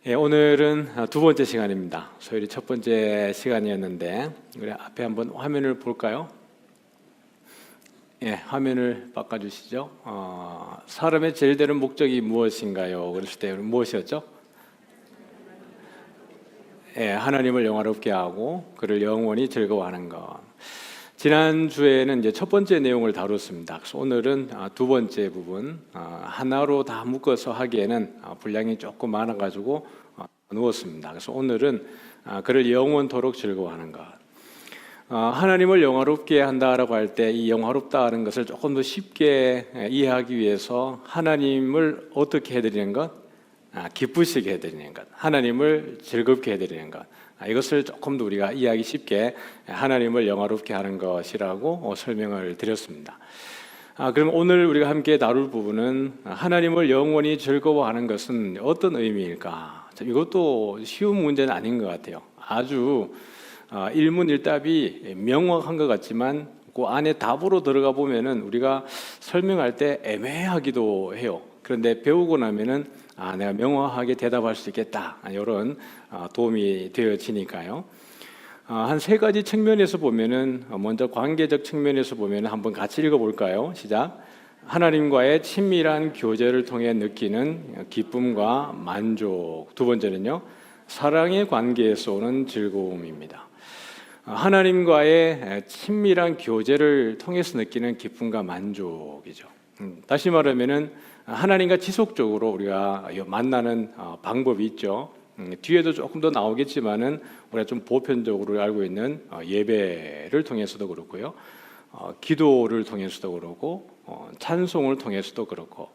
오늘은 두 번째 시간입니다. 소율이 첫 번째 시간이었는데 우리 앞에 한번 화면을 볼까요? 화면을 바꿔주시죠. 사람의 제일 되는 목적이 무엇인가요? 그랬을 때 무엇이었죠? 하나님을 영화롭게 하고 그를 영원히 즐거워하는 것. 지난 주에는 이제 첫 번째 내용을 다뤘습니다. 그래서 오늘은 두 번째 부분, 하나로 다 묶어서 하기에는 분량이 조금 많아가지고 누웠습니다. 그래서 오늘은 그를 영원토록 즐거워하는 것. 하나님을 영화롭게 한다라고 할 때 이 영화롭다는 것을 조금 더 쉽게 이해하기 위해서 하나님을 어떻게 해드리는 것? 기쁘시게 해드리는 것. 하나님을 즐겁게 해드리는 것. 이것을 조금 더 우리가 이해하기 쉽게 하나님을 영화롭게 하는 것이라고 설명을 드렸습니다. 그럼 오늘 우리가 함께 다룰 부분은 하나님을 영원히 즐거워하는 것은 어떤 의미일까? 이것도 쉬운 문제는 아닌 것 같아요. 아주 일문일답이 명확한 것 같지만 그 안에 답으로 들어가 보면은 우리가 설명할 때 애매하기도 해요. 그런데 배우고 나면은 내가 명확하게 대답할 수 있겠다, 이런 도움이 되어지니까요. 한 세 가지 측면에서 보면은, 먼저 관계적 측면에서 보면은 한번 같이 읽어볼까요? 시작. 하나님과의 친밀한 교제를 통해 느끼는 기쁨과 만족. 두 번째는요, 사랑의 관계에서 오는 즐거움입니다. 하나님과의 친밀한 교제를 통해서 느끼는 기쁨과 만족이죠. 다시 말하면은 하나님과 지속적으로 우리가 만나는 방법이 있죠. 뒤에도 조금 더 나오겠지만은 우리가 좀 보편적으로 알고 있는 예배를 통해서도 그렇고요, 기도를 통해서도 그렇고, 찬송을 통해서도 그렇고,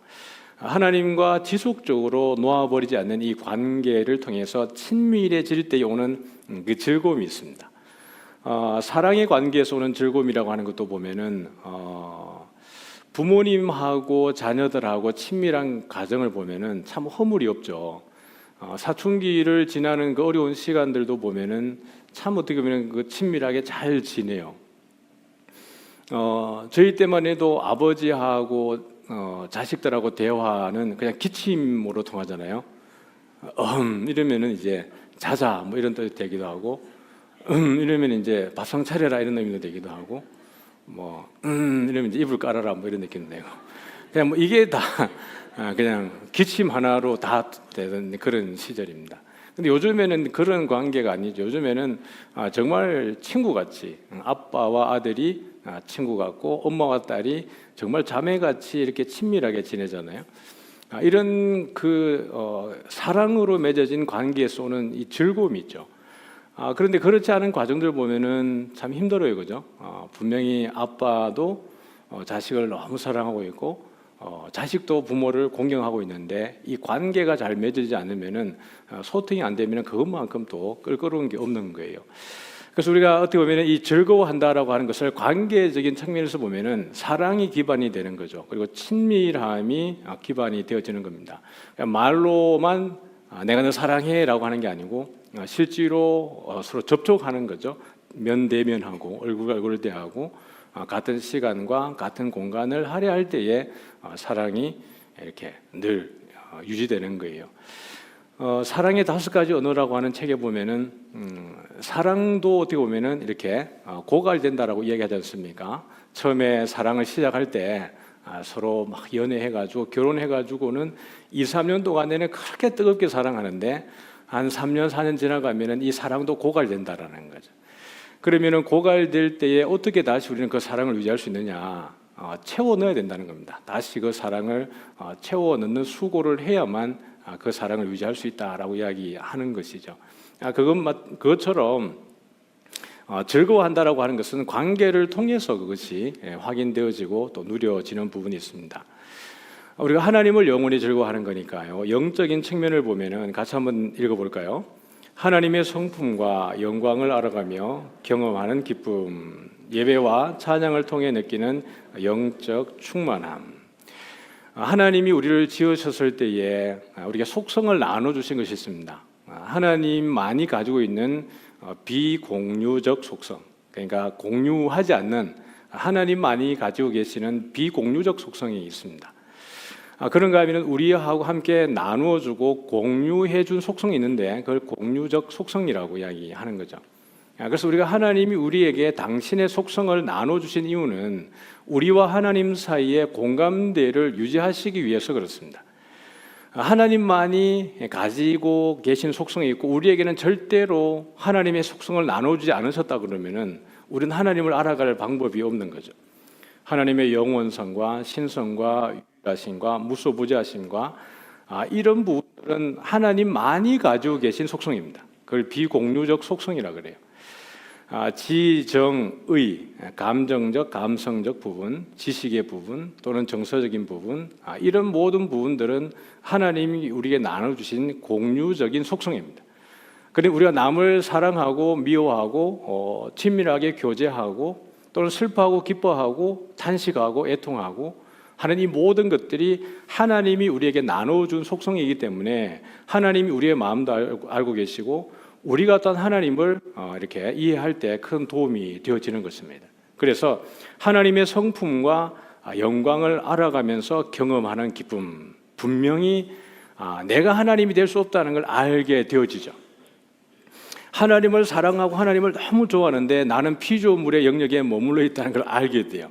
하나님과 지속적으로 놓아버리지 않는 이 관계를 통해서 친밀해질 때 오는 그 즐거움이 있습니다. 사랑의 관계에서 오는 즐거움이라고 하는 것도 보면은 부모님하고 자녀들하고 친밀한 가정을 보면은 참 허물이 없죠. 사춘기를 지나는 그 어려운 시간들도 보면은 참 어떻게 보면 그 친밀하게 잘 지내요. 저희 때만 해도 아버지하고 자식들하고 대화는 그냥 기침으로 통하잖아요. 이러면은 이제 자자 뭐 이런 뜻이 되기도 하고, 이러면 이제 밥상 차려라 이런 의미도 되기도 하고, 이러면 이제 이불 깔아라 뭐 이런 느낌도 되고, 그냥 뭐 이게 다 그냥 기침 하나로 다 되는 그런 시절입니다. 근데 요즘에는 그런 관계가 아니죠. 요즘에는 정말 친구같이, 아빠와 아들이 친구 같고 엄마와 딸이 정말 자매같이 이렇게 친밀하게 지내잖아요. 이런 사랑으로 맺어진 관계에서 오는 이 즐거움이 있죠. 그런데 그렇지 않은 과정들 보면은 참 힘들어요, 그죠? 분명히 아빠도 자식을 너무 사랑하고 있고, 자식도 부모를 공경하고 있는데 이 관계가 잘 맺어지지 않으면은, 소통이 안 되면은 그것만큼 또 껄끄러운 게 없는 거예요. 그래서 우리가 어떻게 보면은 이 즐거워한다라고 하는 것을 관계적인 측면에서 보면은 사랑이 기반이 되는 거죠. 그리고 친밀함이 기반이 되어지는 겁니다. 말로만 내가 너 사랑해라고 하는 게 아니고 실제로 서로 접촉하는 거죠. 면대면하고 얼굴과 얼굴을 대하고 같은 시간과 같은 공간을 할애할 때에 사랑이 이렇게 늘 유지되는 거예요. 사랑의 5가지 언어라고 하는 책에 보면은 사랑도 어떻게 보면은 이렇게 고갈된다라고 이야기하지 않습니까? 처음에 사랑을 시작할 때 서로 막 연애해가지고 결혼해가지고는 2, 3년 동안에는 그렇게 뜨겁게 사랑하는데 한 3년, 4년 지나가면은 이 사랑도 고갈된다라는 거죠. 그러면은 고갈될 때에 어떻게 다시 우리는 그 사랑을 유지할 수 있느냐? 채워 넣어야 된다는 겁니다. 다시 그 사랑을 채워 넣는 수고를 해야만 그 사랑을 유지할 수 있다라고 이야기하는 것이죠. 그것처럼 즐거워한다라고 하는 것은 관계를 통해서 그것이 확인되어지고 또 누려지는 부분이 있습니다. 우리가 하나님을 영원히 즐거워하는 거니까요. 영적인 측면을 보면은 같이 한번 읽어볼까요? 하나님의 성품과 영광을 알아가며 경험하는 기쁨, 예배와 찬양을 통해 느끼는 영적 충만함. 하나님이 우리를 지으셨을 때에 우리가 속성을 나눠주신 것이 있습니다. 하나님만이 가지고 있는 비공유적 속성, 그러니까 공유하지 않는, 하나님만이 가지고 계시는 비공유적 속성이 있습니다. 그런가 하면 우리하고 함께 나누어주고 공유해준 속성이 있는데 그걸 공유적 속성이라고 이야기하는 거죠. 그래서 우리가 하나님이 우리에게 당신의 속성을 나눠주신 이유는 우리와 하나님 사이의 공감대를 유지하시기 위해서 그렇습니다. 하나님만이 가지고 계신 속성이 있고 우리에게는 절대로 하나님의 속성을 나눠주지 않으셨다 그러면은 우리는 하나님을 알아갈 방법이 없는 거죠. 하나님의 영원성과 신성과 유일하심과 무소부재하심과 이런 부분들은 하나님만이 가지고 계신 속성입니다. 그걸 비공유적 속성이라 그래요. 지정의, 감정적, 감성적 부분, 지식의 부분 또는 정서적인 부분, 이런 모든 부분들은 하나님이 우리에게 나눠주신 공유적인 속성입니다. 그런데 우리가 남을 사랑하고 미워하고 친밀하게 교제하고 또는 슬퍼하고 기뻐하고 탄식하고 애통하고 하는 이 모든 것들이 하나님이 우리에게 나눠준 속성이기 때문에 하나님이 우리의 마음도 알고 계시고 우리가 어떤 하나님을 이렇게 이해할 때 큰 도움이 되어지는 것입니다. 그래서 하나님의 성품과 영광을 알아가면서 경험하는 기쁨, 분명히 내가 하나님이 될 수 없다는 걸 알게 되어지죠. 하나님을 사랑하고 하나님을 너무 좋아하는데 나는 피조물의 영역에 머물러 있다는 걸 알게 돼요.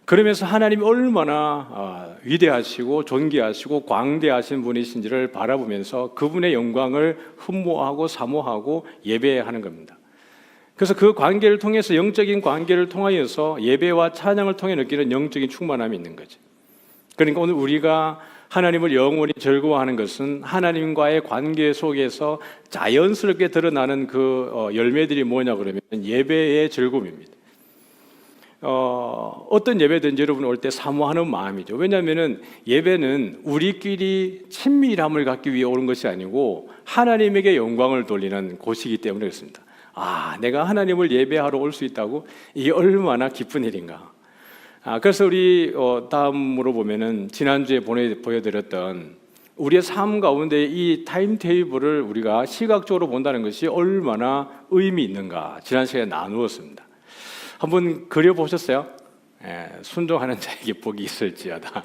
그러면서 하나님이 얼마나 위대하시고 존귀하시고 광대하신 분이신지를 바라보면서 그분의 영광을 흠모하고 사모하고 예배하는 겁니다. 그래서 그 관계를 통해서 영적인 관계를 통하여서 예배와 찬양을 통해 느끼는 영적인 충만함이 있는 거죠. 그러니까 오늘 우리가 하나님을 영원히 즐거워하는 것은 하나님과의 관계 속에서 자연스럽게 드러나는 그 열매들이 뭐냐 그러면 예배의 즐거움입니다. 어떤 예배든지 여러분 올 때 사모하는 마음이죠. 왜냐하면 예배는 우리끼리 친밀함을 갖기 위해 오는 것이 아니고 하나님에게 영광을 돌리는 곳이기 때문에 그렇습니다. 내가 하나님을 예배하러 올 수 있다고 이게 얼마나 기쁜 일인가. 그래서 우리 다음으로 보면은 지난주에 보여드렸던 우리의 삶 가운데 이 타임테이블을 우리가 시각적으로 본다는 것이 얼마나 의미 있는가 지난 시간에 나누었습니다. 한번 그려보셨어요? 순종하는 자에게 복이 있을지어다.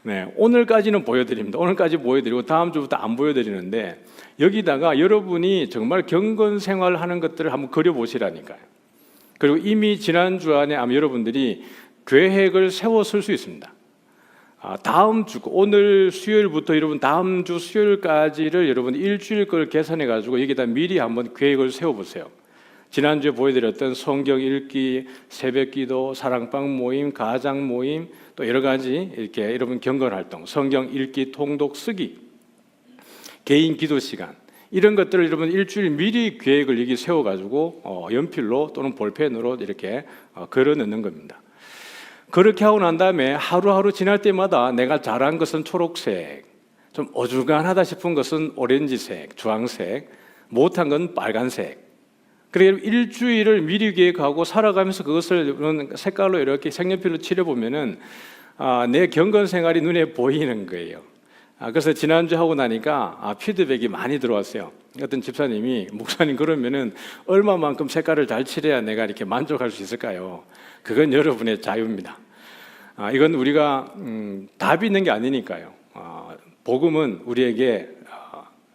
네, 오늘까지는 보여드립니다. 오늘까지 보여드리고 다음 주부터 안 보여드리는데 여기다가 여러분이 정말 경건 생활하는 것들을 한번 그려보시라니까요. 그리고 이미 지난주 안에 아마 여러분들이 계획을 세웠을 수 있습니다. 다음 주, 오늘 수요일부터 여러분 다음 주 수요일까지를 여러분 일주일 걸 계산해 가지고 여기다 미리 한번 계획을 세워보세요. 지난주에 보여드렸던 성경 읽기, 새벽기도, 사랑방 모임, 가장 모임, 또 여러 가지 이렇게 여러분 경건 활동, 성경 읽기, 통독, 쓰기, 개인 기도 시간 이런 것들을 여러분 일주일 미리 계획을 여기 세워가지고 연필로 또는 볼펜으로 이렇게 걸어넣는 겁니다. 그렇게 하고 난 다음에 하루하루 지날 때마다 내가 잘한 것은 초록색, 좀 어중간하다 싶은 것은 오렌지색, 주황색, 못한 건 빨간색. 그래서 일주일을 미리 계획하고 살아가면서 그것을 색깔로 이렇게 색연필로 칠해보면은 내 경건 생활이 눈에 보이는 거예요. 그래서 지난주 하고 나니까 피드백이 많이 들어왔어요. 어떤 집사님이 목사님 그러면은 얼마만큼 색깔을 잘 칠해야 내가 이렇게 만족할 수 있을까요? 그건 여러분의 자유입니다. 이건 우리가 답이 있는 게 아니니까요. 복음은 우리에게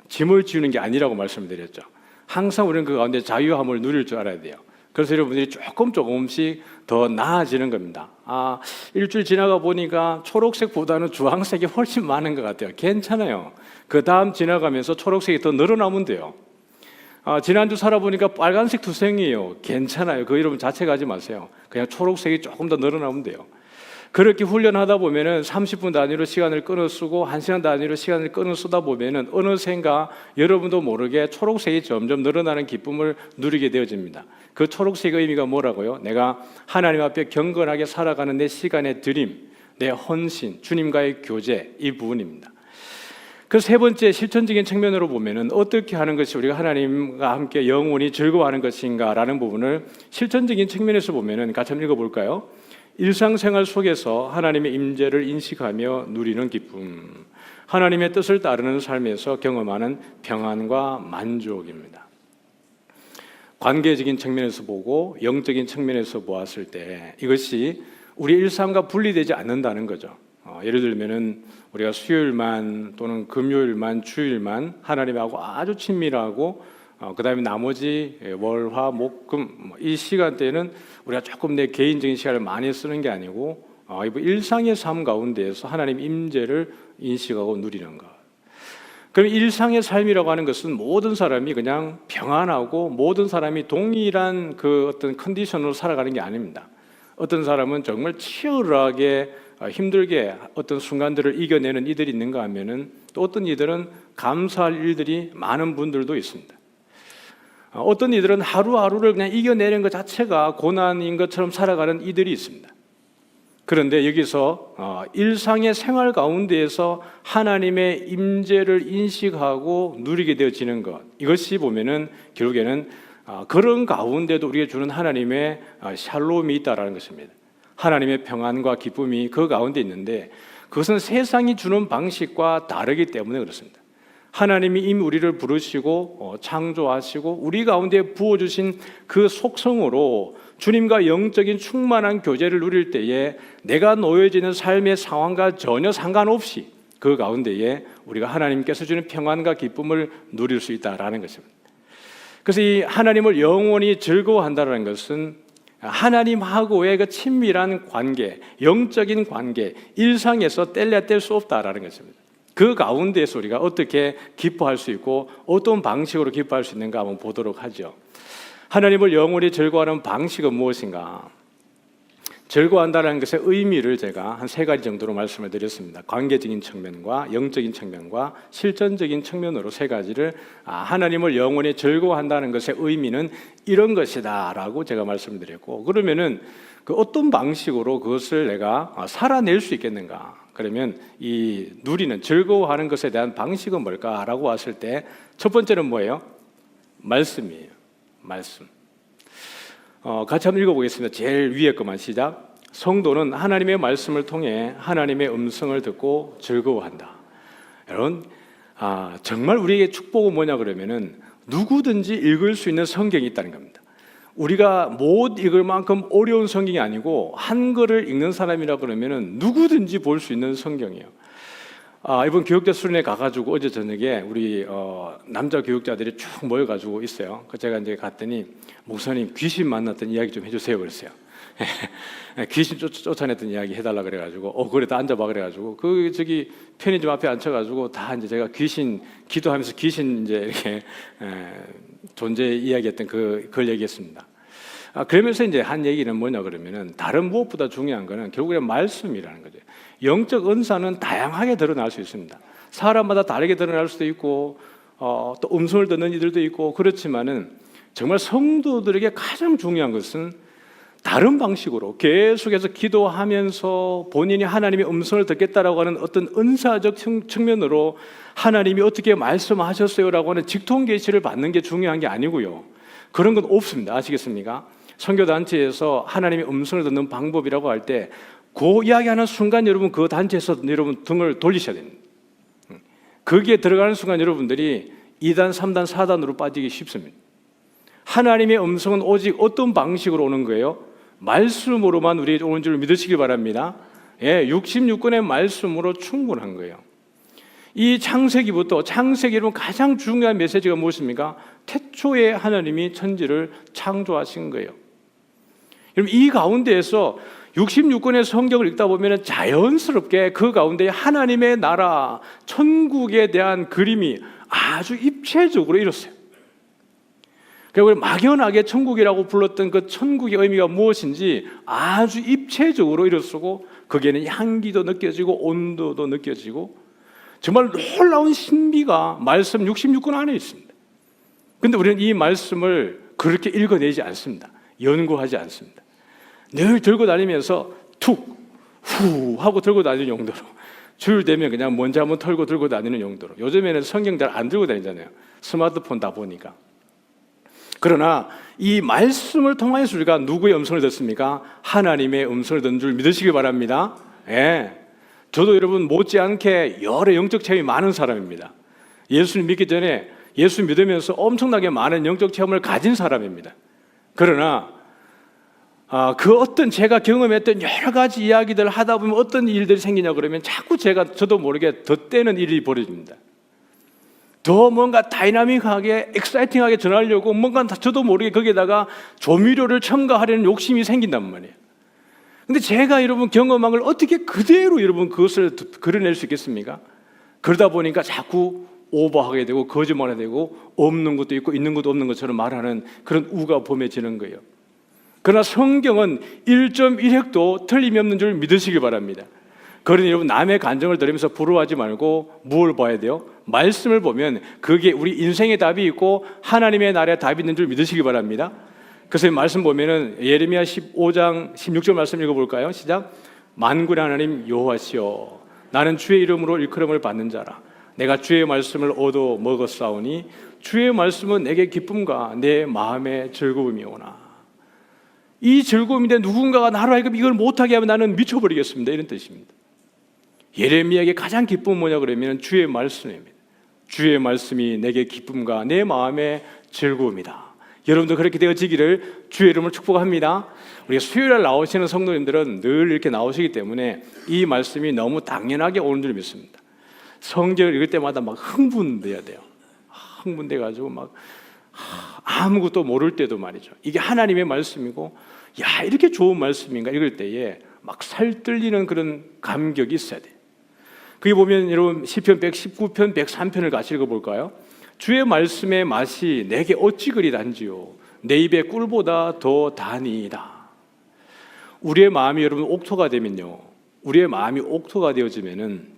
짐을 지우는 게 아니라고 말씀드렸죠. 항상 우리는 그 가운데 자유함을 누릴 줄 알아야 돼요. 그래서 여러분들이 조금씩 더 나아지는 겁니다. 일주일 지나가 보니까 초록색보다는 주황색이 훨씬 많은 것 같아요. 괜찮아요. 그 다음 지나가면서 초록색이 더 늘어나면 돼요. 지난주 살아보니까 빨간색 투성이에요. 괜찮아요. 그거 여러분 자책하지 마세요. 그냥 초록색이 조금 더 늘어나면 돼요. 그렇게 훈련하다 보면은 30분 단위로 시간을 끊어 쓰고 1시간 단위로 시간을 끊어 쓰다 보면은 어느샌가 여러분도 모르게 초록색이 점점 늘어나는 기쁨을 누리게 되어집니다. 그 초록색의 의미가 뭐라고요? 내가 하나님 앞에 경건하게 살아가는 내 시간의 드림, 내 헌신, 주님과의 교제 이 부분입니다. 그 세 번째 실천적인 측면으로 보면은 어떻게 하는 것이 우리가 하나님과 함께 영원히 즐거워하는 것인가라는 부분을 실천적인 측면에서 보면은 같이 한번 읽어볼까요? 일상생활 속에서 하나님의 임재를 인식하며 누리는 기쁨, 하나님의 뜻을 따르는 삶에서 경험하는 평안과 만족입니다. 관계적인 측면에서 보고 영적인 측면에서 보았을 때 이것이 우리 일상과 분리되지 않는다는 거죠. 예를 들면은 우리가 수요일만 또는 금요일만 주일만 하나님하고 아주 친밀하고 그다음에 나머지 월, 화, 목, 금 이 시간대에는 우리가 조금 내 개인적인 시간을 많이 쓰는 게 아니고 일상의 삶 가운데에서 하나님 임재를 인식하고 누리는 것. 그럼 일상의 삶이라고 하는 것은 모든 사람이 그냥 평안하고 모든 사람이 동일한 그 어떤 컨디션으로 살아가는 게 아닙니다. 어떤 사람은 정말 치열하게 힘들게 어떤 순간들을 이겨내는 이들이 있는가 하면은 또 어떤 이들은 감사할 일들이 많은 분들도 있습니다. 어떤 이들은 하루하루를 그냥 이겨내는 것 자체가 고난인 것처럼 살아가는 이들이 있습니다. 그런데 여기서 일상의 생활 가운데에서 하나님의 임재를 인식하고 누리게 되어지는 것, 이것이 보면은 결국에는 그런 가운데도 우리에게 주는 하나님의 샬롬이 있다라는 것입니다. 하나님의 평안과 기쁨이 그 가운데 있는데 그것은 세상이 주는 방식과 다르기 때문에 그렇습니다. 하나님이 이미 우리를 부르시고 창조하시고 우리 가운데 부어주신 그 속성으로 주님과 영적인 충만한 교제를 누릴 때에 내가 놓여지는 삶의 상황과 전혀 상관없이 그 가운데에 우리가 하나님께서 주는 평안과 기쁨을 누릴 수 있다라는 것입니다. 그래서 이 하나님을 영원히 즐거워한다는 것은 하나님하고의 그 친밀한 관계, 영적인 관계, 일상에서 뗄래야 뗄 수 없다라는 것입니다. 그 가운데에서 우리가 어떻게 기뻐할 수 있고 어떤 방식으로 기뻐할 수 있는가 한번 보도록 하죠. 하나님을 영원히 즐거워하는 방식은 무엇인가? 즐거워한다는 것의 의미를 제가 한 3가지 정도로 말씀을 드렸습니다. 관계적인 측면과 영적인 측면과 실전적인 측면으로 3가지를 하나님을 영원히 즐거워한다는 것의 의미는 이런 것이다 라고 제가 말씀을 드렸고, 그러면은 그 어떤 방식으로 그것을 내가 살아낼 수 있겠는가? 그러면 이 누리는 즐거워하는 것에 대한 방식은 뭘까라고 왔을 때 첫 번째는 뭐예요? 말씀이에요. 말씀. 같이 한번 읽어보겠습니다. 제일 위에 것만 시작. 성도는 하나님의 말씀을 통해 하나님의 음성을 듣고 즐거워한다. 여러분, 정말 우리에게 축복은 뭐냐 그러면은 누구든지 읽을 수 있는 성경이 있다는 겁니다. 우리가 못 읽을 만큼 어려운 성경이 아니고 한글을 읽는 사람이라 그러면은 누구든지 볼 수 있는 성경이에요. 이번 교육자 수련회 가가지고 어제 저녁에 우리 남자 교육자들이 쭉 모여가지고 있어요. 제가 이제 갔더니 목사님 귀신 만났던 이야기 좀 해주세요 그랬어요. 귀신 쫓아냈던 이야기 해달라 그래가지고 그래 다 앉아봐 그래가지고 저기 편의점 앞에 앉혀가지고 다 이제 제가 귀신 기도하면서 귀신 이제 이렇게 존재 이야기했던 그걸 얘기했습니다. 그러면서 이제 한 얘기는 뭐냐 그러면은 다른 무엇보다 중요한 거는 결국엔 말씀이라는 거죠. 영적 은사는 다양하게 드러날 수 있습니다. 사람마다 다르게 드러날 수도 있고 또 음성을 듣는 이들도 있고 그렇지만은 정말 성도들에게 가장 중요한 것은 다른 방식으로 계속해서 기도하면서 본인이 하나님의 음성을 듣겠다라고 하는 어떤 은사적 측면으로 하나님이 어떻게 말씀하셨어요라고 하는 직통 계시를 받는 게 중요한 게 아니고요. 그런 건 없습니다. 아시겠습니까? 선교단체에서 하나님의 음성을 듣는 방법이라고 할 때 그 이야기하는 순간 여러분 그 단체에서 여러분 등을 돌리셔야 됩니다. 거기에 들어가는 순간 여러분들이 2단, 3단, 4단으로 빠지기 쉽습니다. 하나님의 음성은 오직 어떤 방식으로 오는 거예요? 말씀으로만 우리에게 오는 줄 믿으시기 바랍니다. 66권의 말씀으로 충분한 거예요. 이 창세기부터 창세기 여러분 가장 중요한 메시지가 무엇입니까? 태초에 하나님이 천지를 창조하신 거예요. 여러분 이 가운데에서 66권의 성경을 읽다 보면 자연스럽게 그 가운데 하나님의 나라, 천국에 대한 그림이 아주 입체적으로 이뤘어요. 그리고 막연하게 천국이라고 불렀던 그 천국의 의미가 무엇인지 아주 입체적으로 이뤘고 거기에는 향기도 느껴지고 온도도 느껴지고 정말 놀라운 신비가 말씀 66권 안에 있습니다. 그런데 우리는 이 말씀을 그렇게 읽어내지 않습니다. 연구하지 않습니다. 늘 들고 다니면서 툭, 후 하고 들고 다니는 용도로 주일 되면 그냥 먼지 한번 털고 들고 다니는 용도로. 요즘에는 성경 잘 안 들고 다니잖아요. 스마트폰 다 보니까. 그러나 이 말씀을 통해서 우리가 누구의 음성을 듣습니까? 하나님의 음성을 듣는 줄 믿으시기 바랍니다. 저도 여러분 못지않게 여러 영적 체험이 많은 사람입니다. 예수를 믿기 전에 예수 믿으면서 엄청나게 많은 영적 체험을 가진 사람입니다. 그러나 그 어떤 제가 경험했던 여러 가지 이야기들 하다 보면 어떤 일들이 생기냐 그러면 자꾸 저도 모르게 덧대는 일이 벌어집니다. 더 뭔가 다이나믹하게 엑사이팅하게 전하려고 뭔가 저도 모르게 거기에다가 조미료를 첨가하려는 욕심이 생긴단 말이에요. 근데 제가 여러분 경험한 걸 어떻게 그대로 여러분 그것을 그려낼 수 있겠습니까? 그러다 보니까 자꾸 오버하게 되고 거짓말하게 되고 없는 것도 있고 있는 것도 없는 것처럼 말하는 그런 우가 범해지는 거예요. 그러나 성경은 1.1획도 틀림이 없는 줄 믿으시기 바랍니다. 그러니 여러분 남의 감정을 들으면서 부러워하지 말고 뭘 봐야 돼요? 말씀을 보면 그게 우리 인생의 답이 있고 하나님의 나라에 답이 있는 줄 믿으시기 바랍니다. 그래서 말씀 보면은 예레미야 15장 16절 말씀 읽어볼까요? 시작. 만군의 하나님 여호와시여 나는 주의 이름으로 일컬음을 받는 자라. 내가 주의 말씀을 얻어 먹었사오니 주의 말씀은 내게 기쁨과 내 마음의 즐거움이오나. 이 즐거움인데 누군가가 나로 하여금 이걸 못하게 하면 나는 미쳐버리겠습니다. 이런 뜻입니다. 예레미야에게 가장 기쁨은 뭐냐 그러면 주의 말씀입니다. 주의 말씀이 내게 기쁨과 내 마음의 즐거움이다. 여러분도 그렇게 되어지기를 주의 이름으로 축복합니다. 우리가 수요일날 나오시는 성도님들은 늘 이렇게 나오시기 때문에 이 말씀이 너무 당연하게 오는 줄 믿습니다. 성경을 읽을 때마다 막 흥분돼야 돼요. 흥분돼가지고 막 아무것도 모를 때도 말이죠. 이게 하나님의 말씀이고 야 이렇게 좋은 말씀인가 읽을 때에 막 살뜰리는 그런 감격이 있어야 돼요. 그게 보면 여러분 시편 119편 103편을 같이 읽어볼까요? 주의 말씀의 맛이 내게 어찌 그리 단지요 내 입에 꿀보다 더 다니이다. 우리의 마음이 여러분 옥토가 되면요, 우리의 마음이 옥토가 되어지면은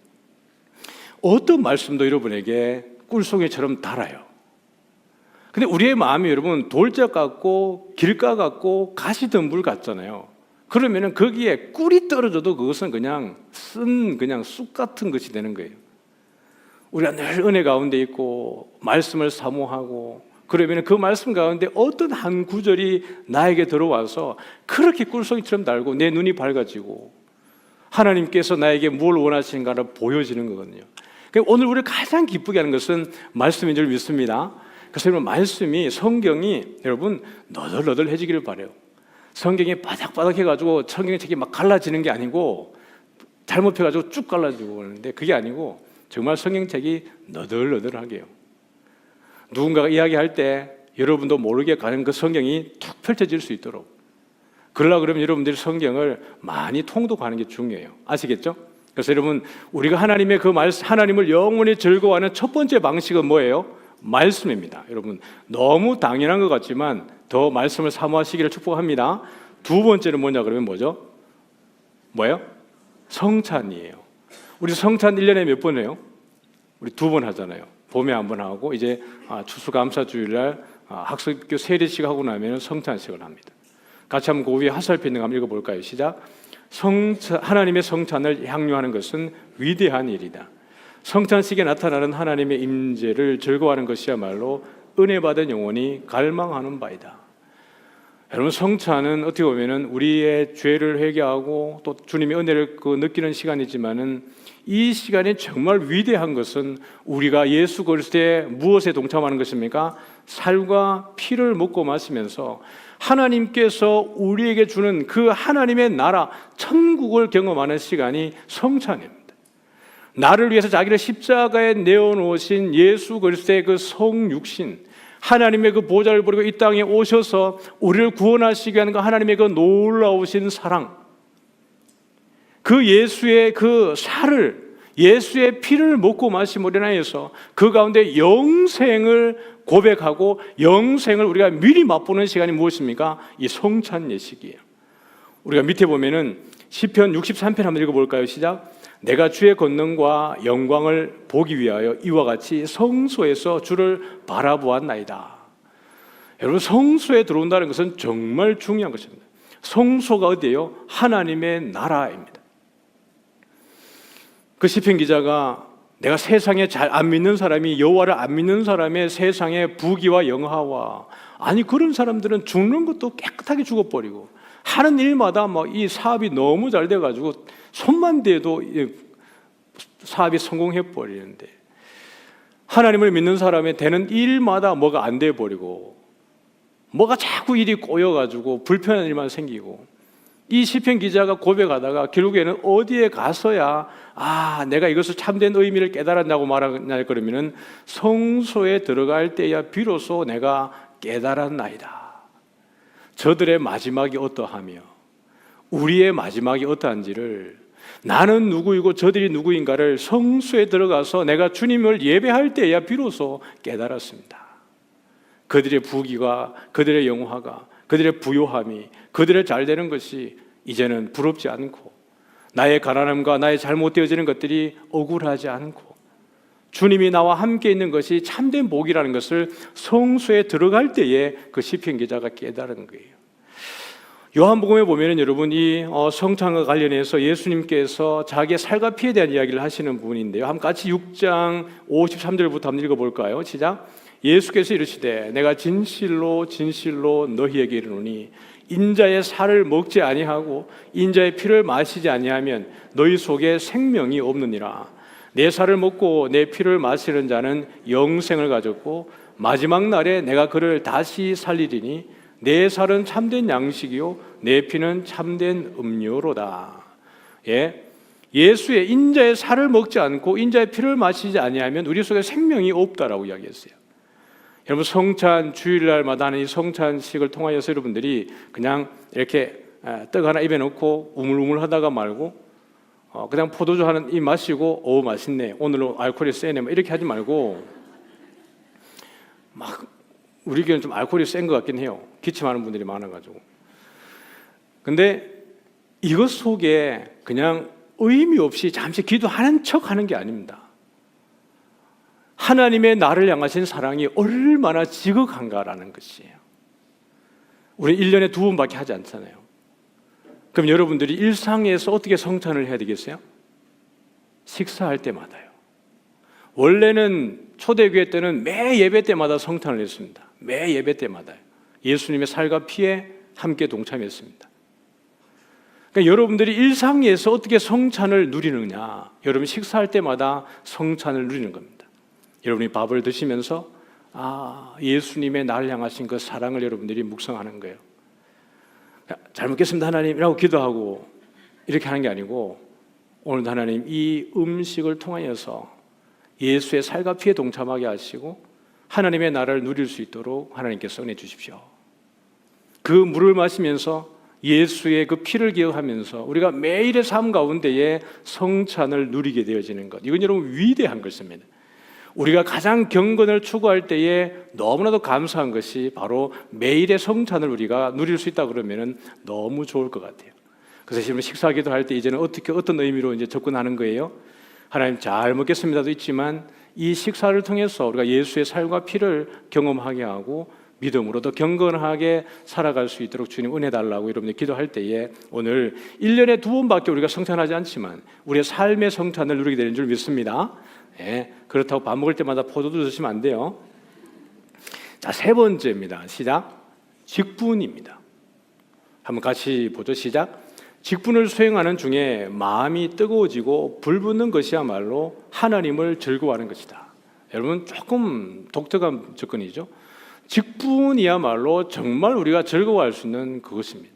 어떤 말씀도 여러분에게 꿀송이처럼 달아요. 근데 우리의 마음이 여러분 돌짝 같고 길가 같고 가시덤불 같잖아요. 그러면은 거기에 꿀이 떨어져도 그것은 그냥 그냥 쑥 같은 것이 되는 거예요. 우리가 늘 은혜 가운데 있고 말씀을 사모하고 그러면 그 말씀 가운데 어떤 한 구절이 나에게 들어와서 그렇게 꿀송이처럼 달고 내 눈이 밝아지고 하나님께서 나에게 뭘 원하시는가를 보여지는 거거든요. 그러니까 오늘 우리를 가장 기쁘게 하는 것은 말씀인 줄 믿습니다. 그래서 여러분 말씀이 성경이 여러분 너덜너덜해지기를 바라요. 성경이 바닥바닥해가지고 성경책이 막 갈라지는 게 아니고 잘못해가지고 쭉 갈라지고 그러는데 그게 아니고 정말 성경책이 너덜너덜하게 해요. 누군가가 이야기할 때 여러분도 모르게 가는 그 성경이 툭 펼쳐질 수 있도록 그러려고 그러면 여러분들이 성경을 많이 통독하는 게 중요해요. 아시겠죠? 그래서 여러분 우리가 하나님의 그 말씀, 하나님을 영원히 즐거워하는 첫 번째 방식은 뭐예요? 말씀입니다. 여러분 너무 당연한 것 같지만 더 말씀을 사모하시기를 축복합니다. 두 번째는 뭐냐 그러면 뭐죠? 뭐예요? 성찬이에요. 우리 성찬 1년에 몇 번 해요? 우리 2번 하잖아요. 봄에 한 번 하고 이제 추수감사주일날 학습교 세례식 하고 나면 성찬식을 합니다. 같이 한번 그 위에 화살표 있는 거 한번 읽어볼까요? 시작. 하나님의 성찬을 향유하는 것은 위대한 일이다. 성찬식에 나타나는 하나님의 임재를 즐거워하는 것이야말로 은혜 받은 영혼이 갈망하는 바이다. 여러분 성찬은 어떻게 보면은 우리의 죄를 회개하고 또 주님의 은혜를 느끼는 시간이지만은 이 시간이 정말 위대한 것은 우리가 예수 그리스도의 무엇에 동참하는 것입니까? 살과 피를 먹고 마시면서 하나님께서 우리에게 주는 그 하나님의 나라 천국을 경험하는 시간이 성찬입니다. 나를 위해서 자기를 십자가에 내어놓으신 예수 그리스도의 그 성육신, 하나님의 그 보좌를 버리고 이 땅에 오셔서 우리를 구원하시기 위한 그 하나님의 그 놀라우신 사랑, 그 예수의 그 살을, 예수의 피를 먹고 마심으로 인하여서 그 가운데 영생을 고백하고 영생을 우리가 미리 맛보는 시간이 무엇입니까? 이 성찬 예식이에요. 우리가 밑에 보면은 시편 63편 한번 읽어볼까요? 시작. 내가 주의 권능과 영광을 보기 위하여 이와 같이 성소에서 주를 바라보았나이다. 여러분 성소에 들어온다는 것은 정말 중요한 것입니다. 성소가 어디예요? 하나님의 나라입니다. 그 시편 기자가 내가 세상에 잘 안 믿는 사람이 여호와를 안 믿는 사람의 세상의 부귀와 영화와 아니 그런 사람들은 죽는 것도 깨끗하게 죽어버리고 하는 일마다 막 이 사업이 너무 잘 돼가지고 손만 대도 사업이 성공해버리는데 하나님을 믿는 사람의 되는 일마다 뭐가 안 돼버리고 뭐가 자꾸 일이 꼬여가지고 불편한 일만 생기고, 이 시편 기자가 고백하다가 결국에는 어디에 가서야 내가 이것을 참된 의미를 깨달았냐고 말하냐 그러면은 성소에 들어갈 때야 비로소 내가 깨달았나이다. 저들의 마지막이 어떠하며 우리의 마지막이 어떠한지를, 나는 누구이고 저들이 누구인가를 성소에 들어가서 내가 주님을 예배할 때야 비로소 깨달았습니다. 그들의 부귀가, 그들의 영화가, 그들의 부요함이, 그들의 잘되는 것이 이제는 부럽지 않고, 나의 가난함과 나의 잘못되어지는 것들이 억울하지 않고, 주님이 나와 함께 있는 것이 참된 복이라는 것을 성소에 들어갈 때에 그 시편 기자가 깨달은 거예요. 요한복음에 보면은 여러분, 이 성찬과 관련해서 예수님께서 자기의 살과 피에 대한 이야기를 하시는 부분인데요, 한번 같이 6장 53절부터 한번 읽어볼까요? 시작. 예수께서 이르시되 내가 진실로 진실로 너희에게 이르노니 인자의 살을 먹지 아니하고 인자의 피를 마시지 아니하면 너희 속에 생명이 없느니라. 내 살을 먹고 내 피를 마시는 자는 영생을 가졌고 마지막 날에 내가 그를 다시 살리리니 내 살은 참된 양식이요 내 피는 참된 음료로다. 예수의 인자의 살을 먹지 않고 인자의 피를 마시지 아니하면 우리 속에 생명이 없다라고 이야기했어요. 여러분, 성찬 주일날마다 하는 이 성찬식을 통하여서 여러분들이 그냥 이렇게 떡 하나 입에 넣고 우물우물 하다가 말고 그냥 포도주 하나 입 마시고 맛있네, 오늘은 알코올이 세네, 이렇게 하지 말고, 막 우리 교회는 좀 알코올이 센 것 같긴 해요. 기침하는 분들이 많아가지고. 근데 이것 속에 그냥 의미 없이 잠시 기도하는 척 하는 게 아닙니다. 하나님의 나를 향하신 사랑이 얼마나 지극한가라는 것이에요. 우리 1년에 2번밖에 하지 않잖아요. 그럼 여러분들이 일상에서 어떻게 성찬을 해야 되겠어요? 식사할 때마다요. 원래는 초대교회 때는 매 예배 때마다 성찬을 했습니다. 매 예배 때마다요. 예수님의 살과 피에 함께 동참했습니다. 그러니까 여러분들이 일상에서 어떻게 성찬을 누리느냐, 여러분 식사할 때마다 성찬을 누리는 겁니다. 여러분이 밥을 드시면서 예수님의 나를 향하신 그 사랑을 여러분들이 묵상하는 거예요. 잘 먹겠습니다 하나님이라고 기도하고 이렇게 하는 게 아니고, 오늘도 하나님 이 음식을 통하여서 예수의 살과 피에 동참하게 하시고 하나님의 나를 누릴 수 있도록 하나님께서 은혜 주십시오. 그 물을 마시면서 예수의 그 피를 기억하면서 우리가 매일의 삶 가운데에 성찬을 누리게 되어지는 것, 이건 여러분 위대한 것입니다. 우리가 가장 경건을 추구할 때에 너무나도 감사한 것이 바로 매일의 성찬을 우리가 누릴 수 있다 그러면 너무 좋을 것 같아요. 그래서 지금 식사기도 할 때 이제는 어떤 의미로 이제 접근하는 거예요? 하나님 잘 먹겠습니다도 있지만 이 식사를 통해서 우리가 예수의 살과 피를 경험하게 하고 믿음으로 더 경건하게 살아갈 수 있도록 주님 은혜 달라고 여러분들 기도할 때에, 오늘 1년에 2번밖에 우리가 성찬하지 않지만 우리의 삶의 성찬을 누리게 되는 줄 믿습니다. 그렇다고 밥 먹을 때마다 포도주 드시면 안 돼요. 자, 3번째입니다. 시작. 직분입니다. 한번 같이 보죠. 시작. 직분을 수행하는 중에 마음이 뜨거워지고 불붙는 것이야말로 하나님을 즐거워하는 것이다. 여러분, 조금 독특한 접근이죠. 직분이야말로 정말 우리가 즐거워할 수 있는 그것입니다.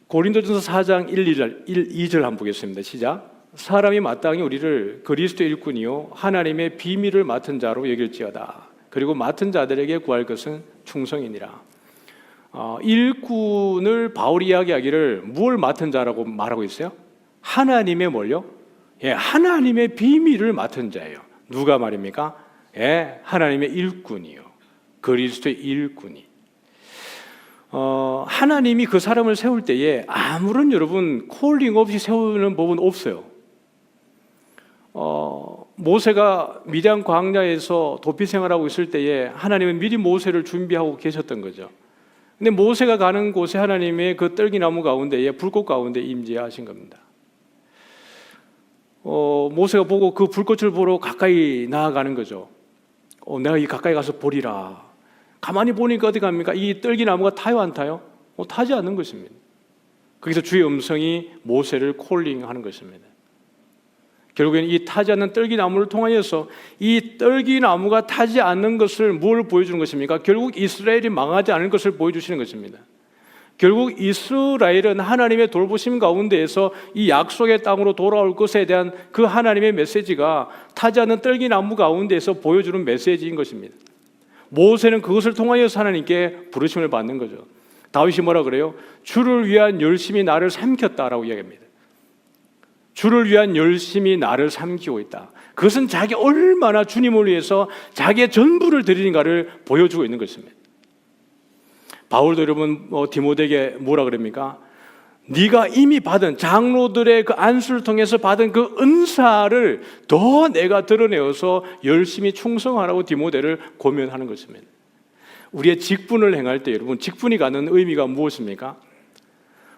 고린도전서 4장 1, 2절 한번 보겠습니다. 시작. 사람이 마땅히 우리를 그리스도의 일꾼이요 하나님의 비밀을 맡은 자로 여길지어다. 그리고 맡은 자들에게 구할 것은 충성이니라. 일꾼을 바울이 이야기하기를 무엇을 맡은 자라고 말하고 있어요? 하나님의 뭘요? 하나님의 비밀을 맡은 자예요. 누가 말입니까? 하나님의 일꾼이요, 그리스도의 일꾼이. 하나님이 그 사람을 세울 때에 아무런 여러분 콜링 없이 세우는 법은 없어요. 모세가 미디안 광야에서 도피 생활하고 있을 때에 하나님은 미리 모세를 준비하고 계셨던 거죠. 근데 모세가 가는 곳에 하나님의 그 떨기나무 가운데에 불꽃 가운데 임재하신 겁니다. 모세가 보고 그 불꽃을 보러 가까이 나아가는 거죠. 내가 이 가까이 가서 보리라. 가만히 보니까 어디 갑니까? 이 떨기나무가 타요, 안 타요? 타지 않는 것입니다. 거기서 주의 음성이 모세를 콜링하는 것입니다. 결국에는 이 타지 않는 떨기나무를 통하여서 이 떨기나무가 타지 않는 것을 뭘 보여주는 것입니까? 결국 이스라엘이 망하지 않을 것을 보여주시는 것입니다. 결국 이스라엘은 하나님의 돌보심 가운데에서 이 약속의 땅으로 돌아올 것에 대한 그 하나님의 메시지가 타지 않는 떨기나무 가운데에서 보여주는 메시지인 것입니다. 모세는 그것을 통하여서 하나님께 부르심을 받는 거죠. 다윗이 뭐라 그래요? 주를 위한 열심이 나를 삼켰다라고 이야기합니다. 주를 위한 열심이 나를 삼키고 있다. 그것은 자기 얼마나 주님을 위해서 자기의 전부를 드리는가를 보여주고 있는 것입니다. 바울도 여러분 디모데에게 뭐라 그럽니까? 네가 이미 받은 장로들의 그 안수를 통해서 받은 그 은사를 더 내가 드러내어서 열심히 충성하라고 디모데를 고면하는 것입니다. 우리의 직분을 행할 때 여러분, 직분이 갖는 의미가 무엇입니까?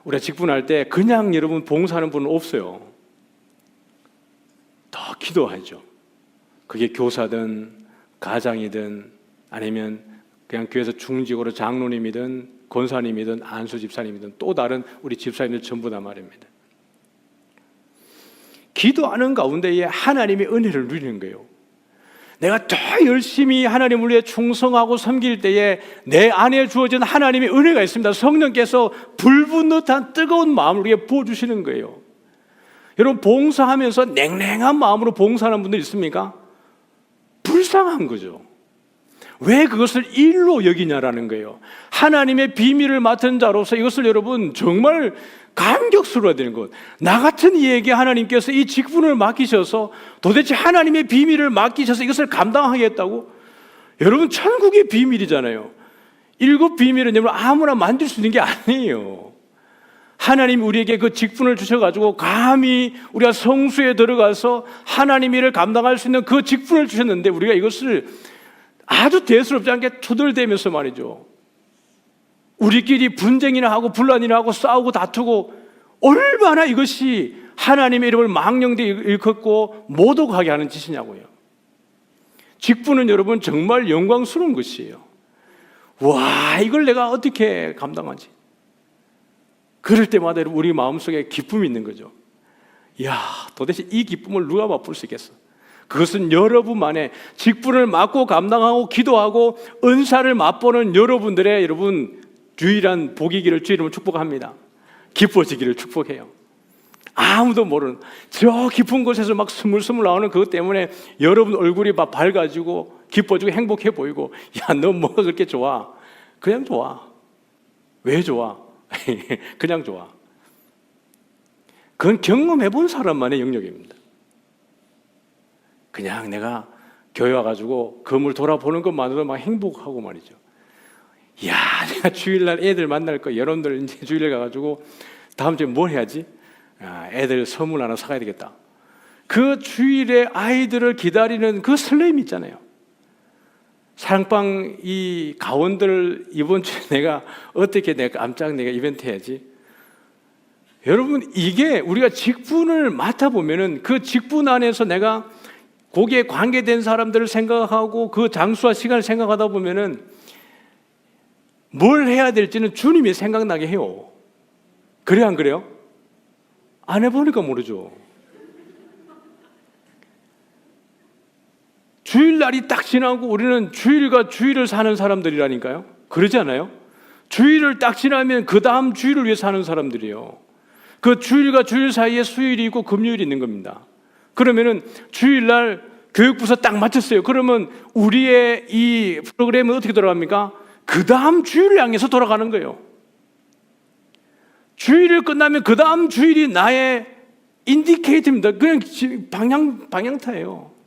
우리가 직분할 때 그냥 여러분 봉사하는 분은 없어요. 더 기도하죠. 그게 교사든 가장이든 아니면 그냥 교회에서 중직으로 장로님이든 권사님이든 안수 집사님이든 또 다른 우리 집사님들 전부 다 말입니다. 기도하는 가운데에 하나님의 은혜를 누리는 거예요. 내가 더 열심히 하나님을 위해 충성하고 섬길 때에 내 안에 주어진 하나님의 은혜가 있습니다. 성령께서 불붙는 듯한 뜨거운 마음을 우리에게 부어주시는 거예요. 여러분, 봉사하면서 냉랭한 마음으로 봉사하는 분들 있습니까? 불쌍한 거죠. 왜 그것을 일로 여기냐라는 거예요. 하나님의 비밀을 맡은 자로서 이것을 여러분 정말 감격스러워야 되는 것. 나 같은 이에게 하나님께서 이 직분을 맡기셔서 도대체 하나님의 비밀을 맡기셔서 이것을 감당하겠다고? 여러분, 천국의 비밀이잖아요. 7 비밀은 여러분 아무나 만들 수 있는 게 아니에요. 하나님이 우리에게 그 직분을 주셔가지고 감히 우리가 성수에 들어가서 하나님의 일을 감당할 수 있는 그 직분을 주셨는데 우리가 이것을 아주 대수롭지 않게 투덜대면서 말이죠, 우리끼리 분쟁이나 하고 분란이나 하고 싸우고 다투고 얼마나 이것이 하나님의 이름을 망령되이 일컫고 모독하게 하는 짓이냐고요. 직분은 여러분 정말 영광스러운 것이에요. 와, 이걸 내가 어떻게 감당하지? 그럴 때마다 우리 마음속에 기쁨이 있는 거죠. 이야, 도대체 이 기쁨을 누가 맛볼 수 있겠어? 그것은 여러분만의 직분을 맡고 감당하고 기도하고 은사를 맛보는 여러분들의 여러분 유일한 복이기를 주의 이름으로 축복합니다. 기뻐지기를 축복해요. 아무도 모르는 저 깊은 곳에서 막 스물스물 나오는 그것 때문에 여러분 얼굴이 막 밝아지고 기뻐지고 행복해 보이고, 야, 너 뭐가 그렇게 좋아? 그냥 좋아. 왜 좋아? 그냥 좋아. 그건 경험해 본 사람만의 영역입니다. 그냥 내가 교회 와가지고 건물 돌아보는 것만으로도 막 행복하고 말이죠. 야, 내가 주일날 애들 만날 거, 여러분들 이제 주일날 가가지고 다음 주에 뭘 해야지? 애들 선물 하나 사가야 되겠다. 그 주일에 아이들을 기다리는 그 설렘이 있잖아요. 사랑방 이 가원들 이번 주에 내가 어떻게 내가 깜짝 내가 이벤트 해야지? 여러분, 이게 우리가 직분을 맡아보면은 그 직분 안에서 내가 거기에 관계된 사람들을 생각하고 그 장수와 시간을 생각하다 보면은 뭘 해야 될지는 주님이 생각나게 해요. 그래, 안 그래요? 안 해보니까 모르죠. 주일날이 딱 지나고 우리는 주일과 주일을 사는 사람들이라니까요. 그러지 않아요? 주일을 딱 지나면 그 다음 주일을 위해 사는 사람들이에요. 그 주일과 주일 사이에 수요일이 있고 금요일이 있는 겁니다. 그러면은 주일날 교육부서 딱 마쳤어요. 그러면 우리의 이 프로그램은 어떻게 돌아갑니까? 그 다음 주일을 향해서 돌아가는 거예요. 주일을 끝나면 그 다음 주일이 나의 인디케이터입니다. 그냥 방향타예요.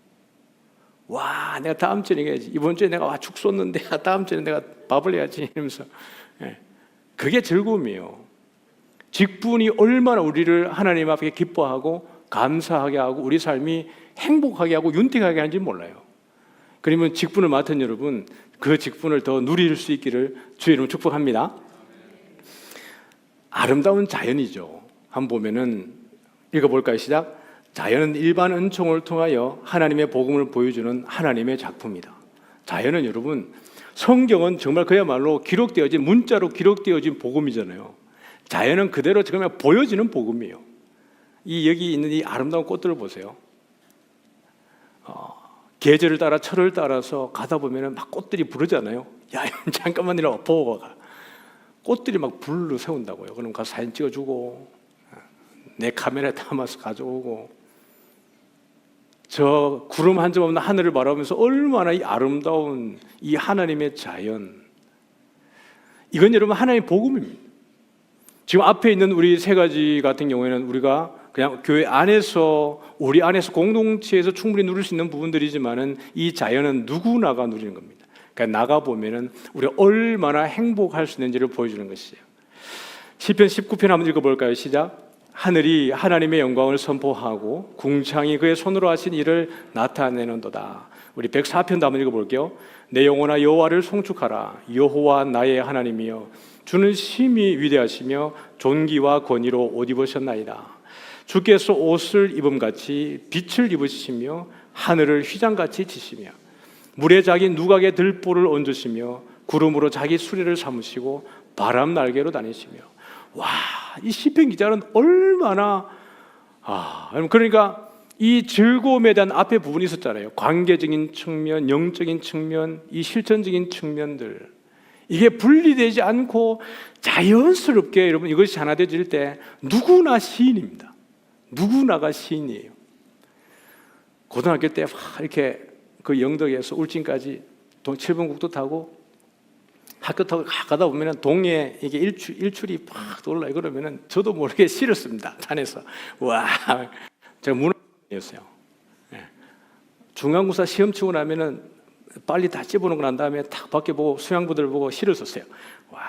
와, 내가 다음 주에 해야지. 이번 주에 내가 축 쏟는데 다음 주에 내가 밥을 해야지 이러면서. 그게 즐거움이에요. 직분이 얼마나 우리를 하나님 앞에 기뻐하고 감사하게 하고 우리 삶이 행복하게 하고 윤택하게 하는지 몰라요. 그러면 직분을 맡은 여러분, 그 직분을 더 누릴 수 있기를 주의 이름으로 축복합니다. 아름다운 자연이죠. 한번 보면은 읽어볼까요? 시작. 자연은 일반 은총을 통하여 하나님의 복음을 보여주는 하나님의 작품이다. 자연은 여러분, 성경은 정말 그야말로 기록되어진, 문자로 기록되어진 복음이잖아요. 자연은 그대로 지금 보여지는 복음이에요. 이 여기 있는 이 아름다운 꽃들을 보세요. 계절을 따라 철을 따라서 가다 보면 막 꽃들이 부르잖아요. 야, 잠깐만 이라 보고 가. 꽃들이 막 불을 세운다고요. 그럼 가서 사진 찍어주고 내 카메라에 담아서 가져오고, 저 구름 한 점 없는 하늘을 바라보면서 얼마나 이 아름다운 이 하나님의 자연, 이건 여러분 하나님의 복음입니다. 지금 앞에 있는 우리 세 가지 같은 경우에는 우리가 그냥 교회 안에서, 우리 안에서 공동체에서 충분히 누릴 수 있는 부분들이지만은 이 자연은 누구나가 누리는 겁니다. 그러니까 나가보면은 우리가 얼마나 행복할 수 있는지를 보여주는 것이에요. 시편 19편 한번 읽어볼까요? 시작. 하늘이 하나님의 영광을 선포하고 궁창이 그의 손으로 하신 일을 나타내는도다. 우리 104편도 한번 읽어볼게요. 내 영혼아 여호와를 송축하라. 여호와 나의 하나님이여 주는 심히 위대하시며 존귀와 권위로 옷 입으셨나이다. 주께서 옷을 입음같이 빛을 입으시며 하늘을 휘장같이 치시며 물에 자기 누각의 들보를 얹으시며 구름으로 자기 수레를 삼으시고 바람 날개로 다니시며. 와, 이 시편 기자는 얼마나 그러니까 이 즐거움에 대한 앞에 부분이 있었잖아요. 관계적인 측면, 영적인 측면, 이 실천적인 측면들, 이게 분리되지 않고 자연스럽게 여러분 이것이 하나 되질 때 누구나 시인입니다. 누구나가 시인이에요. 고등학교 때 이렇게 그 영덕에서 울진까지 7번 국도 타고 학교 타고 가다 보면은 동해 이게 일출이 팍 올라요. 그러면은 저도 모르게 싫었습니다. 산에서. 와, 제가 문화였어요. 중간고사 시험 치고 나면은 빨리 다 집어넣고 난 다음에 탁 밖에 보고 수양부들 보고 싫었었어요. 와,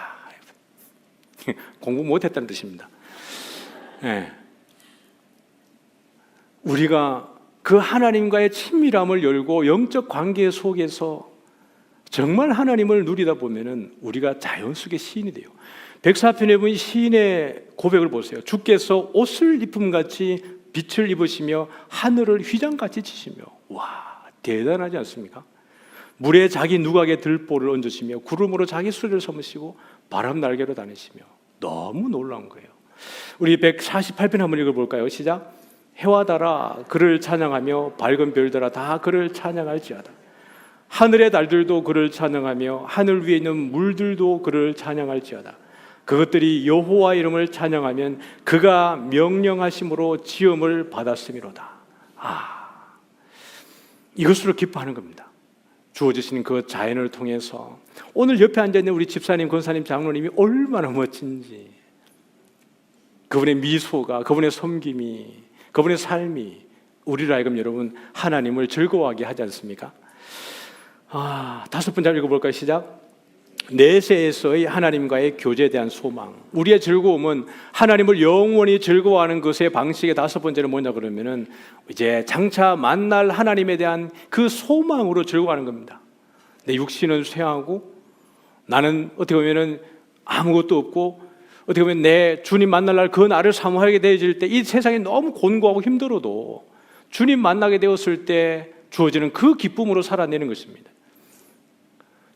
공부 못했다는 뜻입니다. 우리가 그 하나님과의 친밀함을 열고 영적 관계 속에서 정말 하나님을 누리다 보면은 우리가 자연 속의 시인이 돼요. 104편에 보면 시인의 고백을 보세요. 주께서 옷을 입음같이 빛을 입으시며 하늘을 휘장같이 치시며. 와, 대단하지 않습니까? 물에 자기 누각의 들보를 얹으시며 구름으로 자기 수레를 삼으시고 바람 날개로 다니시며. 너무 놀라운 거예요. 우리 148편 한번 읽어볼까요? 시작. 해와 달아 그를 찬양하며 밝은 별들아 다 그를 찬양할지어다. 하늘의 달들도 그를 찬양하며 하늘 위에 있는 물들도 그를 찬양할지어다. 그것들이 여호와 이름을 찬양하면 그가 명령하심으로 지음을 받았음이로다. 이것으로 기뻐하는 겁니다. 주어지신 그 자연을 통해서 오늘 옆에 앉아있는 우리 집사님, 권사님, 장로님이 얼마나 멋진지, 그분의 미소가, 그분의 섬김이, 그분의 삶이 우리를 하여금 여러분 하나님을 즐거워하게 하지 않습니까? 다섯 번째 읽어볼까요? 시작. 내세에서의 하나님과의 교제에 대한 소망. 우리의 즐거움은 하나님을 영원히 즐거워하는 것의 방식의 다섯 번째는 뭐냐 그러면은 이제 장차 만날 하나님에 대한 그 소망으로 즐거워하는 겁니다. 내 육신은 쇠하고 나는 어떻게 보면은 아무것도 없고 어떻게 보면 내 주님 만날 날 그 날을 사모하게 되어질 때 이 세상이 너무 곤고하고 힘들어도 주님 만나게 되었을 때 주어지는 그 기쁨으로 살아내는 것입니다.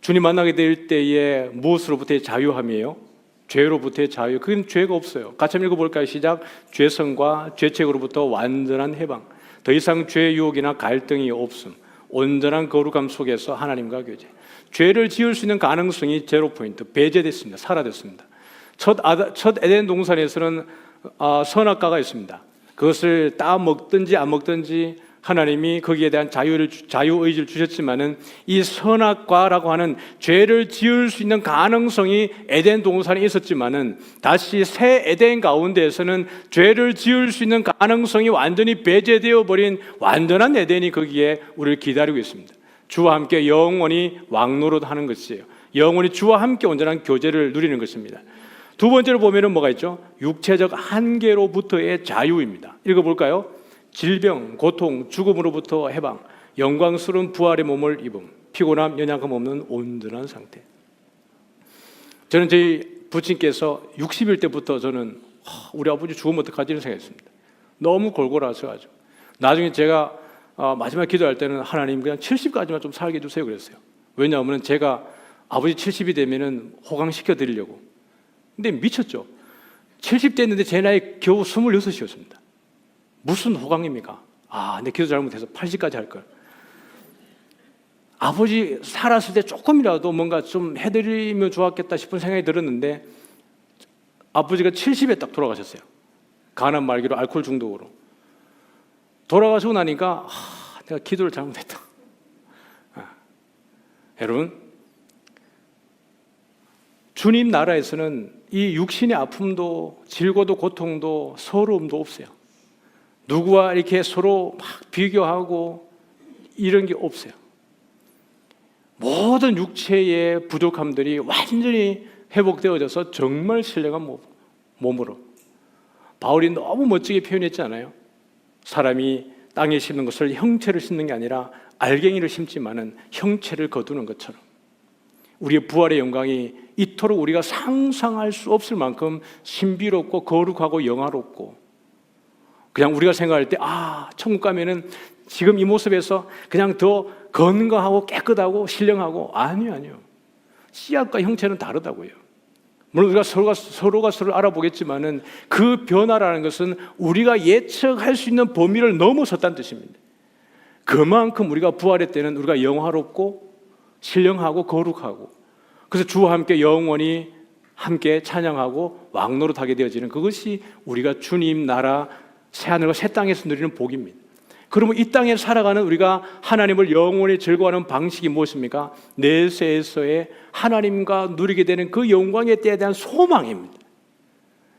주님 만나게 될 때에 무엇으로부터의 자유함이에요? 죄로부터의 자유. 그건 죄가 없어요. 같이 한번 읽어볼까요? 시작. 죄성과 죄책으로부터 완전한 해방. 더 이상 죄 유혹이나 갈등이 없음. 온전한 거룩함 속에서 하나님과 교제. 죄를 지을 수 있는 가능성이 제로 포인트, 배제됐습니다. 사라졌습니다. 첫 에덴 동산에서는 선악과가 있습니다. 그것을 따 먹든지 안 먹든지 하나님이 거기에 대한 자유의지를 주셨지만은 이 선악과라고 하는 죄를 지을 수 있는 가능성이 에덴 동산에 있었지만은 다시 새 에덴 가운데에서는 죄를 지을 수 있는 가능성이 완전히 배제되어 버린 완전한 에덴이 거기에 우리를 기다리고 있습니다. 주와 함께 영원히 왕노릇하는 것이에요. 영원히 주와 함께 온전한 교제를 누리는 것입니다. 두 번째로 보면은 뭐가 있죠? 육체적 한계로부터의 자유입니다. 읽어볼까요? 질병, 고통, 죽음으로부터 해방, 영광스러운 부활의 몸을 입음, 피곤함, 연약함 없는 온전한 상태. 저는 저희 부친께서 60일 때부터 저는 우리 아버지 죽으면 어떡하지 이런 생각했습니다. 너무 골골하셔가지고 나중에 제가 마지막 기도할 때는 하나님 그냥 70까지만 좀 살게 해주세요 그랬어요. 왜냐하면 제가 아버지 70이 되면은 호강시켜 드리려고. 근데 미쳤죠. 70대 했는데 제 나이 겨우 26이었습니다. 무슨 호강입니까? 내 기도 잘못해서 80까지 할 걸. 아버지 살았을 때 조금이라도 뭔가 좀 해드리면 좋았겠다 싶은 생각이 들었는데 아버지가 70에 딱 돌아가셨어요. 간암 말기로 알코올 중독으로. 돌아가시고 나니까 내가 기도를 잘못했다. 여러분, 주님 나라에서는 이 육신의 아픔도 질고도 고통도 서러움도 없어요. 누구와 이렇게 서로 막 비교하고 이런 게 없어요. 모든 육체의 부족함들이 완전히 회복되어져서 정말 신령한 몸으로. 바울이 너무 멋지게 표현했잖아요. 사람이 땅에 심는 것을 형체를 심는 게 아니라 알갱이를 심지만은 형체를 거두는 것처럼 우리의 부활의 영광이 이토록 우리가 상상할 수 없을 만큼 신비롭고 거룩하고 영화롭고, 그냥 우리가 생각할 때 천국 가면은 지금 이 모습에서 그냥 더 건강하고 깨끗하고 신령하고, 아니요. 씨앗과 형체는 다르다고요. 물론 우리가 서로가 서로를 알아보겠지만은 그 변화라는 것은 우리가 예측할 수 있는 범위를 넘어섰다는 뜻입니다. 그만큼 우리가 부활의 때는 우리가 영화롭고 신령하고 거룩하고, 그래서 주와 함께 영원히 함께 찬양하고 왕노릇하게 되어지는, 그것이 우리가 주님 나라 새하늘과 새 땅에서 누리는 복입니다. 그러면 이 땅에 살아가는 우리가 하나님을 영원히 즐거워하는 방식이 무엇입니까? 내세에서의 하나님과 누리게 되는 그 영광의 때에 대한 소망입니다.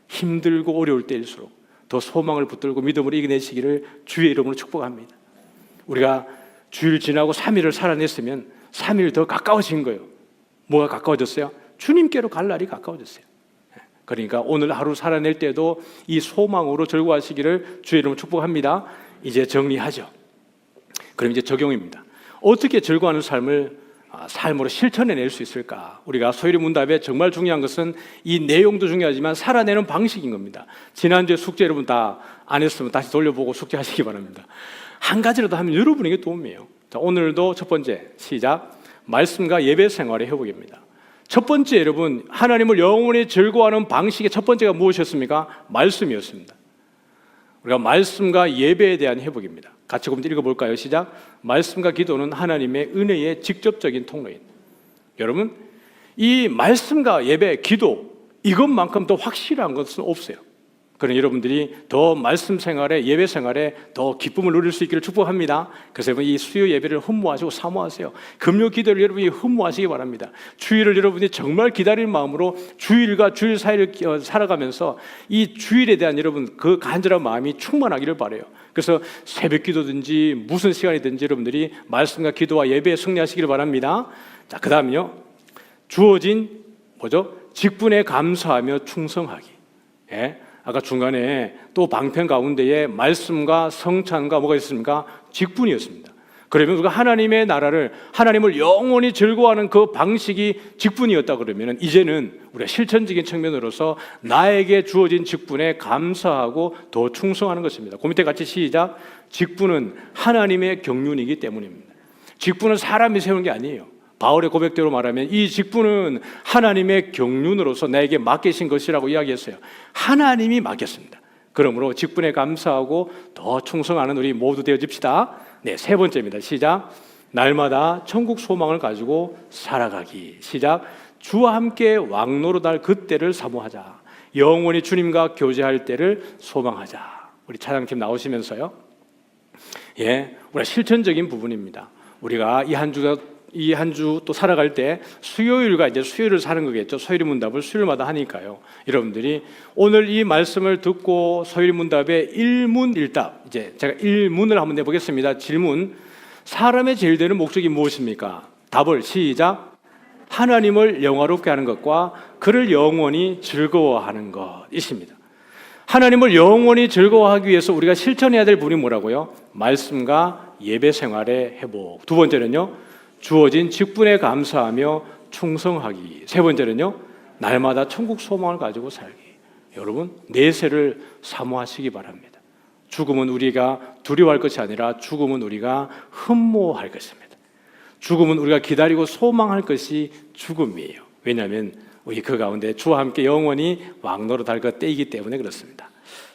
힘들고 어려울 때일수록 더 소망을 붙들고 믿음으로 이겨내시기를 주의 이름으로 축복합니다. 우리가 주일 지나고 3일을 살아냈으면 3일 더 가까워진 거예요. 뭐가 가까워졌어요? 주님께로 갈 날이 가까워졌어요. 그러니까 오늘 하루 살아낼 때도 이 소망으로 즐거워하시기를 주의 이름으로 축복합니다. 이제 정리하죠. 그럼 이제 적용입니다. 어떻게 즐거워하는 삶으로 실천해낼 수 있을까? 우리가 소유리 문답에 정말 중요한 것은 이 내용도 중요하지만 살아내는 방식인 겁니다. 지난주에 숙제 여러분 다 안 했으면 다시 돌려보고 숙제하시기 바랍니다. 한 가지라도 하면 여러분에게 도움이에요. 자, 오늘도 첫 번째 시작, 말씀과 예배 생활의 회복입니다. 첫 번째, 여러분, 하나님을 영원히 즐거워하는 방식의 첫 번째가 무엇이었습니까? 말씀이었습니다. 우리가 말씀과 예배에 대한 회복입니다. 같이 읽어볼까요? 시작. 말씀과 기도는 하나님의 은혜의 직접적인 통로입니다. 여러분, 이 말씀과 예배, 기도, 이것만큼 더 확실한 것은 없어요. 그러니 여러분들이 더 말씀 생활에, 예배 생활에 더 기쁨을 누릴 수 있기를 축복합니다. 그래서 여러분, 이 수요 예배를 흠모하시고 사모하세요. 금요 기도를 여러분이 흠모하시기 바랍니다. 주일을 여러분이 정말 기다릴 마음으로 주일과 주일 사이를 살아가면서 이 주일에 대한 여러분 그 간절한 마음이 충만하기를 바라요. 그래서 새벽 기도든지 무슨 시간이든지 여러분들이 말씀과 기도와 예배에 승리하시기를 바랍니다. 자, 그 다음은요, 주어진 직분에 감사하며 충성하기. 예? 아까 중간에 또 방편 가운데에 말씀과 성찬과 뭐가 있습니까? 직분이었습니다. 그러면 우리가 하나님의 나라를, 하나님을 영원히 즐거워하는 그 방식이 직분이었다 그러면 이제는 우리가 실천적인 측면으로서 나에게 주어진 직분에 감사하고 더 충성하는 것입니다. 그 밑에 같이 시작. 직분은 하나님의 경륜이기 때문입니다. 직분은 사람이 세우는 게 아니에요. 바울의 고백대로 말하면 이 직분은 하나님의 경륜으로서 나에게 맡기신 것이라고 이야기했어요. 하나님이 맡겼습니다. 그러므로 직분에 감사하고 더 충성하는 우리 모두 되어집시다. 네, 세 번째입니다. 시작. 날마다 천국 소망을 가지고 살아가기. 시작. 주와 함께 왕노릇할 그때를 사모하자. 영원히 주님과 교제할 때를 소망하자. 우리 차장팀 나오시면서요. 예, 우리가 실천적인 부분입니다. 우리가 이 한 주 또 살아갈 때 수요일과 이제 수요일을 사는 거겠죠. 소요리 문답을 수요일마다 하니까요. 여러분들이 오늘 이 말씀을 듣고 소요리 문답의 일문일답, 이제 제가 일문을 한번 내보겠습니다. 질문. 사람의 제일 되는 목적이 무엇입니까? 답을 시작. 하나님을 영화롭게 하는 것과 그를 영원히 즐거워하는 것이십니다. 하나님을 영원히 즐거워하기 위해서 우리가 실천해야 될 부분이 뭐라고요? 말씀과 예배 생활의 회복. 두 번째는요, 주어진 직분에 감사하며 충성하기. 세 번째는요, 날마다 천국 소망을 가지고 살기. 여러분, 내세를 사모하시기 바랍니다. 죽음은 우리가 두려워할 것이 아니라 죽음은 우리가 흠모할 것입니다. 죽음은 우리가 기다리고 소망할 것이 죽음이에요. 왜냐하면 우리 그 가운데 주와 함께 영원히 왕노릇할 것 때이기 때문에 그렇습니다.